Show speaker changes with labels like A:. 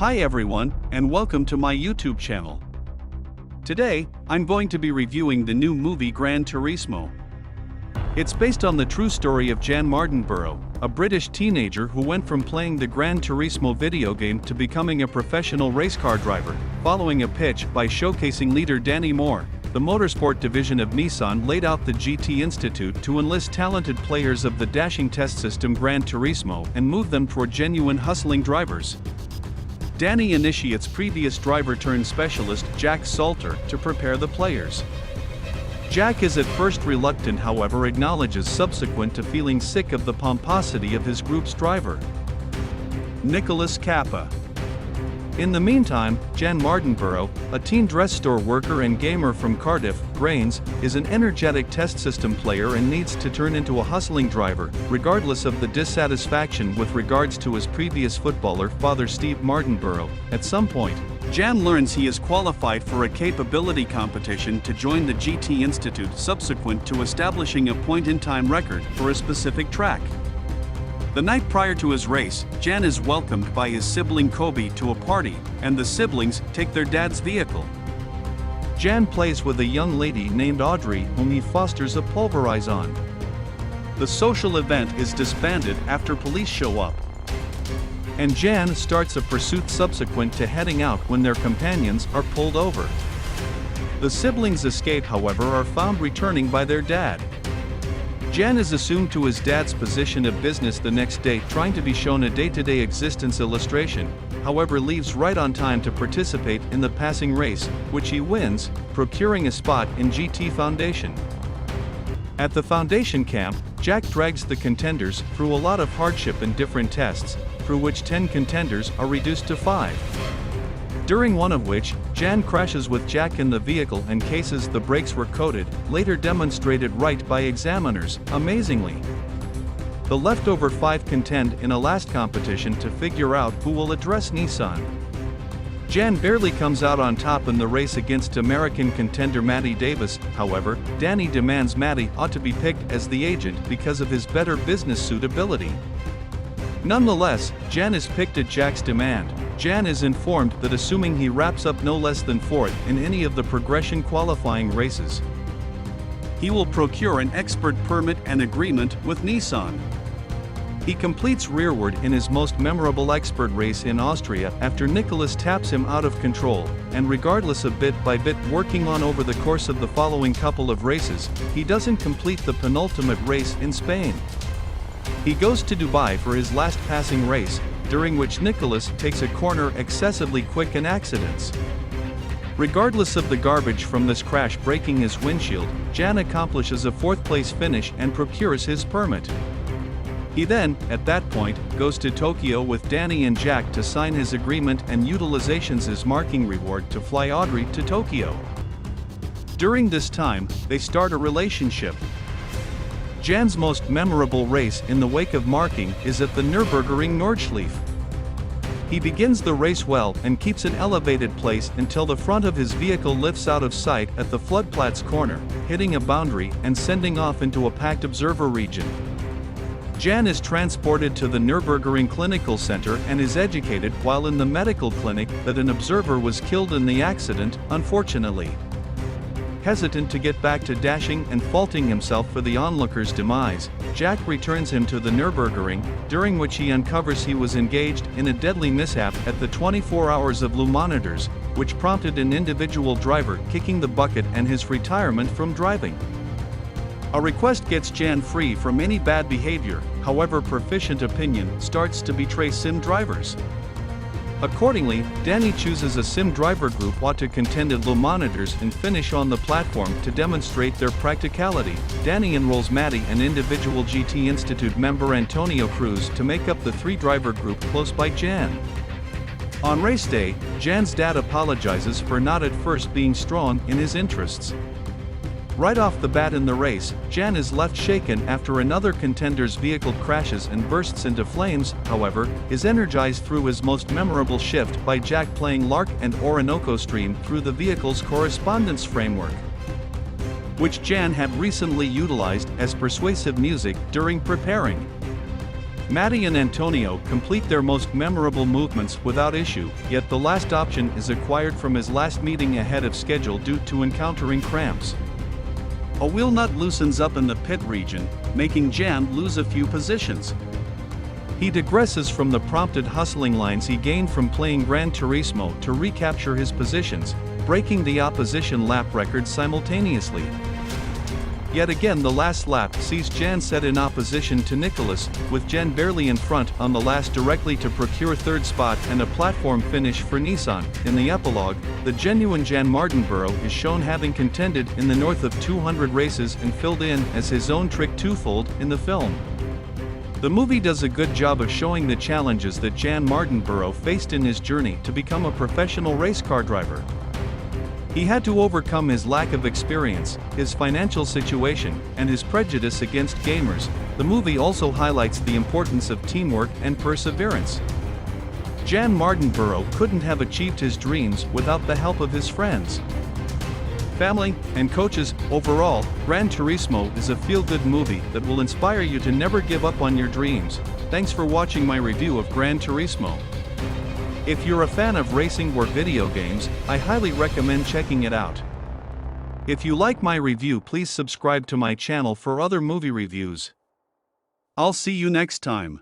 A: Hi everyone, and welcome to my YouTube channel. Today, I'm going to be reviewing the new movie Gran Turismo. It's based on the true story of Jann Mardenborough, a British teenager who went from playing the Gran Turismo video game to becoming a professional race car driver, following a pitch by showcasing leader Danny Moore. The motorsport division of Nissan laid out the GT Institute to enlist talented players of the dashing test system Gran Turismo and move them toward genuine hustling drivers. Danny initiates previous driver-turned-specialist Jack Salter to prepare the players. Jack is at first reluctant, however acknowledges subsequent to feeling sick of the pomposity of his group's driver, Nicholas Kappa. In the meantime, Jann Mardenborough, a teen dress store worker and gamer from Cardiff, Grange, is an energetic test system player and needs to turn into a hustling driver, regardless of the dissatisfaction with regards to his previous footballer father Steve Mardenborough. At some point, Jann learns he is qualified for a capability competition to join the GT Institute subsequent to establishing a point-in-time record for a specific track. The night prior to his race, Jann is welcomed by his sibling Kobe to a party, and the siblings take their dad's vehicle. Jann plays with a young lady named Audrey whom he fosters a pulverize on. The social event is disbanded after police show up, and Jann starts a pursuit subsequent to heading out when their companions are pulled over. The siblings escape, however, are found returning by their dad. Jann is assumed to his dad's position of business the next day, trying to be shown a day-to-day existence illustration, however leaves right on time to participate in the passing race, which he wins, procuring a spot in GT Foundation. At the Foundation camp, Jack drags the contenders through a lot of hardship and different tests, through which 10 contenders are reduced to 5. During one of which, Jann crashes with Jack in the vehicle and cases the brakes were coated, later demonstrated right by examiners, amazingly. The leftover 5 contend in a last competition to figure out who will address Nissan. Jann barely comes out on top in the race against American contender Matty Davis, however, Danny demands Matty ought to be picked as the agent because of his better business suitability. Nonetheless, Jann is picked at Jack's demand. Jann is informed that assuming he wraps up no less than 4th in any of the progression qualifying races, he will procure an expert permit and agreement with Nissan. He completes rearward in his most memorable expert race in Austria after Nicholas taps him out of control, and regardless of bit by bit working on over the course of the following couple of races, he doesn't complete the penultimate race in Spain. He goes to Dubai for his last passing race, during which Nicholas takes a corner excessively quick and accidents. Regardless of the garbage from this crash breaking his windshield, Jann accomplishes a 4th place finish and procures his permit. He then, at that point, goes to Tokyo with Danny and Jack to sign his agreement and utilizations as marking reward to fly Audrey to Tokyo. During this time, they start a relationship. Jann's most memorable race in the wake of marking is at the Nürburgring Nordschleife. He begins the race well and keeps an elevated place until the front of his vehicle lifts out of sight at the Floodplatz corner, hitting a boundary and sending off into a packed observer region. Jann is transported to the Nürburgring Clinical Center and is educated while in the medical clinic that an observer was killed in the accident, unfortunately. Hesitant to get back to dashing and faulting himself for the onlooker's demise, Jack returns him to the Nürburgring, during which he uncovers he was engaged in a deadly mishap at the 24 hours of Lu monitors, which prompted an individual driver kicking the bucket and his retirement from driving. A request gets Jann free from any bad behavior, however proficient opinion starts to betray sim drivers. Accordingly, Danny chooses a sim driver group ought to contend at Lu monitors and finish on the platform to demonstrate their practicality. Danny enrolls Matty, an individual GT Institute member Antonio Cruz, to make up the 3-driver group close by Jann. On race day, Jann's dad apologizes for not at first being strong in his interests. Right off the bat in the race, Jann is left shaken after another contender's vehicle crashes and bursts into flames, however, is energized through his most memorable shift by Jack playing Lark and Orinoco Stream through the vehicle's correspondence framework, which Jann had recently utilized as persuasive music during preparing. Matty and Antonio complete their most memorable movements without issue, yet the last option is acquired from his last meeting ahead of schedule due to encountering cramps. A wheel nut loosens up in the pit region, making Jann lose a few positions. He digresses from the prompted hustling lines he gained from playing Gran Turismo to recapture his positions, breaking the opposition lap record simultaneously. Yet again, the last lap sees Jann set in opposition to Nicholas, with Jann barely in front on the last directly to procure third spot and a platform finish for Nissan. In the epilogue, the genuine Jann Mardenborough is shown having contended in the north of 200 races and filled in as his own trick twofold in the film. The movie does a good job of showing the challenges that Jann Mardenborough faced in his journey to become a professional race car driver. He had to overcome his lack of experience, his financial situation, and his prejudice against gamers. The movie also highlights the importance of teamwork and perseverance. Jann Mardenborough couldn't have achieved his dreams without the help of his friends, family, and coaches. Overall, Gran Turismo is a feel-good movie that will inspire you to never give up on your dreams. Thanks for watching my review of Gran Turismo. If you're a fan of racing or video games, I highly recommend checking it out. If you like my review, please subscribe to my channel for other movie reviews. I'll see you next time.